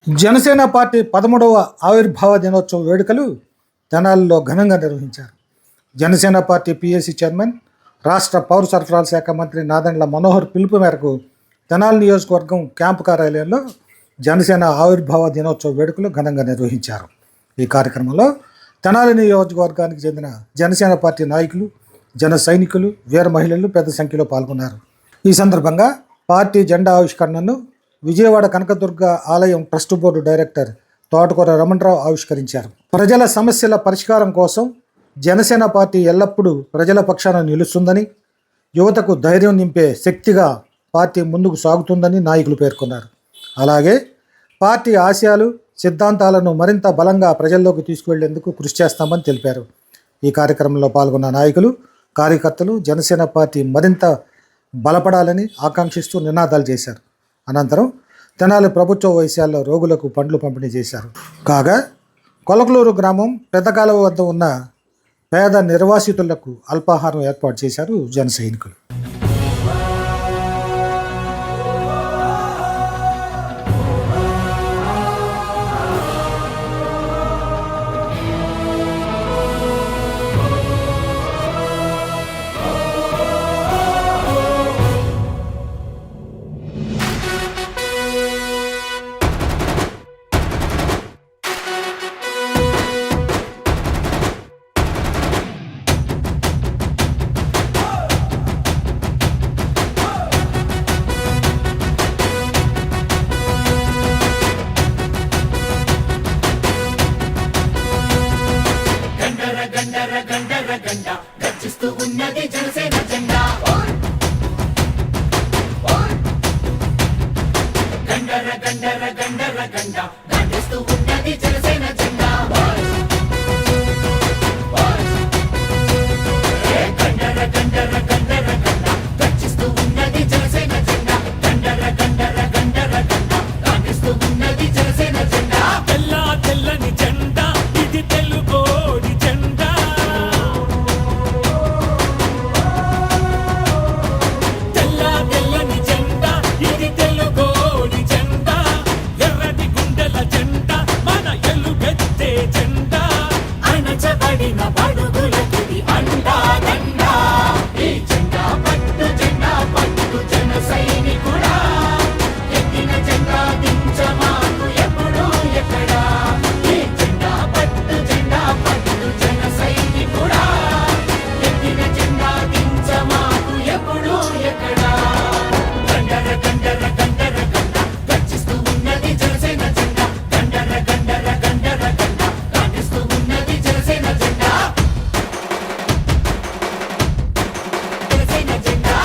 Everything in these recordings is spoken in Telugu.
జనసేన పార్టీ 13వ ఆవిర్భావ దినోత్సవ వేడుకలు తెనాలిలో ఘనంగా నిర్వహించారు. జనసేన పార్టీ పిఎసి చైర్మన్, రాష్ట్ర పౌర సరఫరాల శాఖ మంత్రి నాదెండ్ల మనోహర్ పిలుపు మేరకు తెనాలి నియోజకవర్గం క్యాంపు కార్యాలయంలో జనసేన ఆవిర్భావ దినోత్సవ వేడుకలు ఘనంగా నిర్వహించారు. ఈ కార్యక్రమంలో తెనాలి నియోజకవర్గానికి చెందిన జనసేన పార్టీ నాయకులు, జన సైనికులు, వీర మహిళలు పెద్ద సంఖ్యలో పాల్గొన్నారు. ఈ సందర్భంగా పార్టీ జెండా ఆవిష్కరణను విజయవాడ కనకదుర్గ ఆలయం ట్రస్ట్ బోర్డు డైరెక్టర్ తోటకూర రమణరావు ఆవిష్కరించారు. ప్రజల సమస్యల పరిష్కారం కోసం జనసేన పార్టీ ఎల్లప్పుడూ ప్రజల పక్షాన నిలుస్తుందని, యువతకు ధైర్యం నింపే శక్తిగా పార్టీ ముందుకు సాగుతుందని నాయకులు పేర్కొన్నారు. అలాగే పార్టీ ఆశయాలు, సిద్ధాంతాలను మరింత బలంగా ప్రజల్లోకి తీసుకువెళ్లేందుకు కృషి చేస్తామని తెలిపారు. ఈ కార్యక్రమంలో పాల్గొన్న నాయకులు, కార్యకర్తలు జనసేన పార్టీ మరింత బలపడాలని ఆకాంక్షిస్తూ నినాదాలు చేశారు. అనంతరం తెనాలి ప్రభుత్వ వైద్యశాలలో రోగులకు పండ్లు పంపిణీ చేశారు. కాగా కొలకలూరు గ్రామం పెద్దకాలువ వద్ద ఉన్న పేద నిర్వాసితులకు అల్పాహారం ఏర్పాటు చేశారు జన సైనికులు. గర్జిస్తూ ఉన్నది జనసేన జెండా. గండర గండర గండర గండ గర్జిస్తూ ఉన్నది జనసేన జెండా. గండర గండర గండర గండ గర్జిస్తూ ఉన్నది జనసేన జెండా. గండర గండర గండర గండ గర్జిస్తూ ఉన్నది జనసేన జెండా. తెల్ల తెల్లని జెండా ఇది తెలుగోడి జెండా. తెల్ల తెల్లని జెండా ఇది తెలుగోడి జెండా. ఎర్రటి గుండెల జెండా మన ఎలుగెత్తే జెండా. అణచబడిన బడుగులకి అండా దండా. ఈ జెండా పట్టు జన సైనికుడా. ఎక్కిన జెండా దించమాకు ఎప్పుడు ఎక్కడా. ఈ జెండా పట్టు జన సైనికుడా. ఎక్కిన జెండా దించమాకు ఎప్పుడు ఎక్కడా. గండర గండర గండర గండ గర్జిస్తూ ఉన్నది జనసేన జెండా. గండర గండర గండర గండ గర్జిస్తూ ఉన్నది జనసేన జెండా. జనసేన జెండా.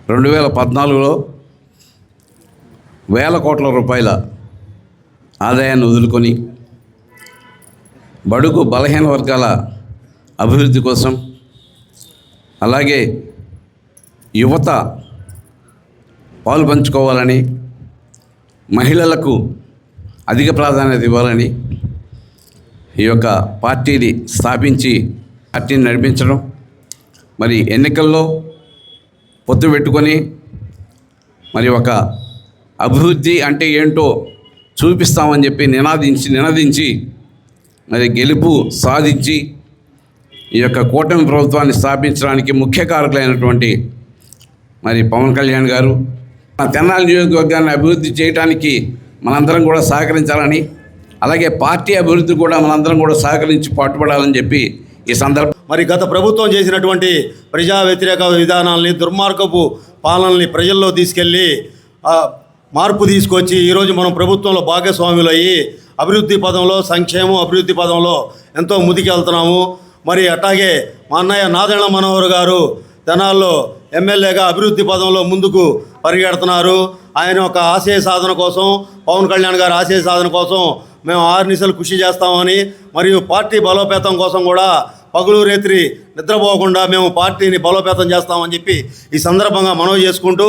2014లో వేల కోట్ల రూపాయల ఆదాయాన్ని వదులుకొని బడుగు బలహీన వర్గాల అభివృద్ధి కోసం, అలాగే యువత పాలు పంచుకోవాలని, మహిళలకు అధిక ప్రాధాన్యత ఇవ్వాలని ఈ యొక్క పార్టీని స్థాపించి పార్టీని నడిపించడం, మరి ఎన్నికల్లో పొత్తు పెట్టుకొని మరి ఒక అభివృద్ధి అంటే ఏంటో చూపిస్తామని చెప్పి నినదించి మరి గెలుపు సాధించి ఈ యొక్క కూటమి ప్రభుత్వాన్ని స్థాపించడానికి ముఖ్య కారకులైనటువంటి మరి పవన్ కళ్యాణ్ గారు తెనాలి నియోజకవర్గాన్ని అభివృద్ధి చేయడానికి మనందరం కూడా సహకరించాలని, అలాగే పార్టీ అభివృద్ధి కూడా మనందరం కూడా సహకరించి పాటుపడాలని చెప్పి ఈ సందర్భం. మరి గత ప్రభుత్వం చేసినటువంటి ప్రజా వ్యతిరేక విధానాలని, దుర్మార్గపు పాలనల్ని ప్రజల్లో తీసుకెళ్ళి మార్పు తీసుకొచ్చి ఈరోజు మనం ప్రభుత్వంలో భాగస్వాములు అయ్యి అభివృద్ధి పదంలో, సంక్షేమం అభివృద్ధి పదంలో ఎంతో ముందుకెళ్తున్నాము. మరి అట్లాగే మా అన్నయ్య నాదెళ్ల మనోహర్ గారు తెనాల్లో ఎమ్మెల్యేగా అభివృద్ధి పదంలో ముందుకు పరిగెడుతున్నారు. ఆయన ఒక ఆశయ సాధన కోసం, పవన్ కళ్యాణ్ గారి ఆశయ సాధన కోసం మేము 6 నిమిషాలు కృషి చేస్తామని, మరియు పార్టీ బలోపేతం కోసం కూడా పగులు రేత్రి నిద్రపోకుండా మేము పార్టీని బలోపేతం చేస్తామని చెప్పి ఈ సందర్భంగా మనవి చేసుకుంటూ,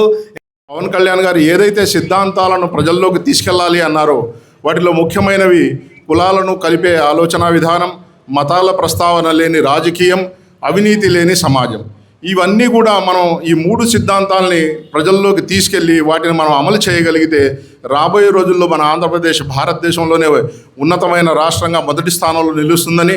పవన్ కళ్యాణ్ గారు ఏదైతే సిద్ధాంతాలను ప్రజల్లోకి తీసుకెళ్లాలి అన్నారో వాటిలో ముఖ్యమైనవి కులాలను కలిపే ఆలోచన విధానం, మతాల ప్రస్తావన లేని రాజకీయం, అవినీతి లేని సమాజం. ఇవన్నీ కూడా మనం ఈ 3 సిద్ధాంతాలని ప్రజల్లోకి తీసుకెళ్ళి వాటిని మనం అమలు చేయగలిగితే రాబోయే రోజుల్లో మన ఆంధ్రప్రదేశ్ భారతదేశంలోనే ఉన్నతమైన రాష్ట్రంగా మొదటి స్థానంలో నిలుస్తుందని,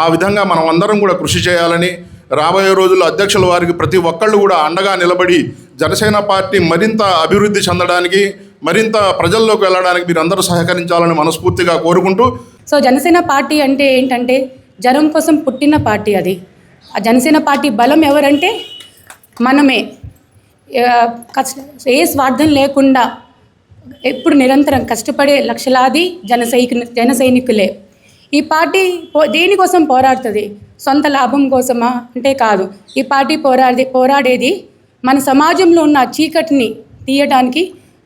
ఆ విధంగా మనం అందరం కూడా కృషి చేయాలని, రాబోయే రోజుల్లో అధ్యక్షుల వారికి ప్రతి ఒక్కళ్ళు కూడా అండగా నిలబడి జనసేన పార్టీ మరింత అభివృద్ధి చెందడానికి, మరింత ప్రజల్లోకి వెళ్ళడానికి మీరు అందరూ సహకరించాలని మనస్ఫూర్తిగా కోరుకుంటూ. సో జనసేన పార్టీ అంటే ఏంటంటే జనం కోసం పుట్టిన పార్టీ. అది ఆ జనసేన పార్టీ బలం ఎవరంటే మనమే. ఏ స్వార్థం లేకుండా ఎప్పుడు నిరంతరం కష్టపడే లక్షలాది జన సైనికులే. ఈ పార్టీ దేనికోసం పోరాడుతుంది? సొంత లాభం కోసమా అంటే కాదు. ఈ పార్టీ పోరాడేది మన సమాజంలో ఉన్న చీకటిని తీయడానికి,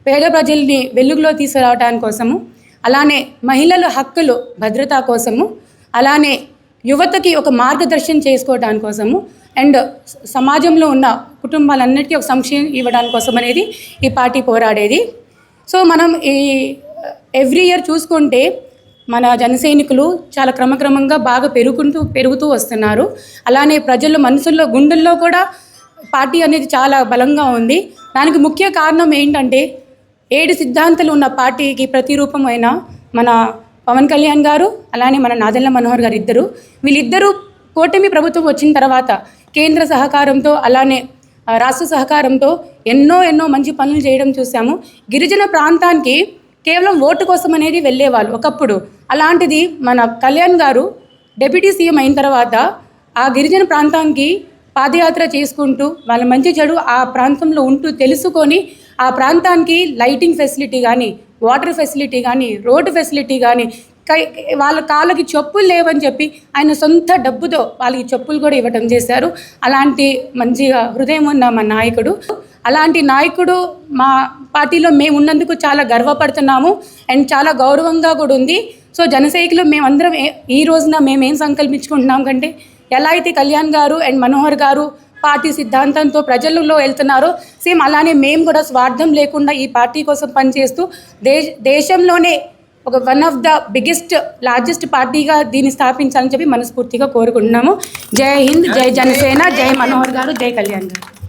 పేద ప్రజల్ని వెలుగులో తీసుకురావడానికి కోసము, అలానే మహిళల హక్కులు భద్రత కోసము, అలానే యువతకి ఒక మార్గదర్శనం చేసుకోవడానికి కోసము, అండ్ సమాజంలో ఉన్న కుటుంబాలన్నిటికీ ఒక సంక్షేమం ఇవ్వడానికి కోసం అనేది ఈ పార్టీ పోరాడేది. సో మనం ఈ ఎవ్రీ ఇయర్ చూసుకుంటే మన జన సైనికులు చాలా క్రమక్రమంగా బాగా పెరుగుతూ వస్తున్నారు. అలానే ప్రజల మనసుల్లో, గుండెల్లో కూడా పార్టీ అనేది చాలా బలంగా ఉంది. దానికి ముఖ్య కారణం ఏంటంటే 7 సిద్ధాంతాలు ఉన్న పార్టీకి ప్రతిరూపమైన మన పవన్ కళ్యాణ్ గారు, అలానే మన నాదెళ్ల మనోహర్ గారు వీళ్ళిద్దరూ కూటమి ప్రభుత్వం వచ్చిన తర్వాత కేంద్ర సహకారంతో, అలానే రాష్ట్ర సహకారంతో ఎన్నో మంచి పనులు చేయడం చూసాము. గిరిజన ప్రాంతానికి కేవలం ఓటు కోసం అనేది వెళ్ళేవాళ్ళు ఒకప్పుడు. అలాంటిది మన కళ్యాణ్ గారు డిప్యూటీ సీఎం అయిన తర్వాత ఆ గిరిజన ప్రాంతానికి పాదయాత్ర చేసుకుంటూ వాళ్ళ మంచి చెడు ఆ ప్రాంతంలో ఉంటూ తెలుసుకొని ఆ ప్రాంతానికి లైటింగ్ ఫెసిలిటీ కానీ, వాటర్ ఫెసిలిటీ కానీ, రోడ్డు ఫెసిలిటీ కానీ, వాళ్ళ కాళ్ళకి చెప్పులు లేవని చెప్పి ఆయన సొంత డబ్బుతో వాళ్ళకి చెప్పులు కూడా ఇవ్వటం చేశారు. అలాంటి మంచిగా హృదయం ఉన్న మా నాయకుడు. అలాంటి నాయకుడు మా పార్టీలో మేము ఉన్నందుకు చాలా గర్వపడుతున్నాము అండ్ చాలా గౌరవంగా కూడా ఉంది. సో జనసైనికులు మేమందరం ఈ రోజున మేమేం సంకల్పించుకుంటున్నాం కంటే, ఎలా అయితే కళ్యాణ్ గారు అండ్ మనోహర్ గారు పార్టీ సిద్ధాంతంతో ప్రజలలో వెళ్తున్నారో సేమ్ అలానే మేము కూడా స్వార్థం లేకుండా ఈ పార్టీ కోసం పనిచేస్తూ దేశంలోనే ఒక one of the biggest largest పార్టీగా దీన్ని స్థాపించాలని చెప్పి మనస్ఫూర్తిగా కోరుకుంటున్నాము. జై హింద్, జై జనసేన, జై మనోహర్ గారు, జై కళ్యాణ్ గారు.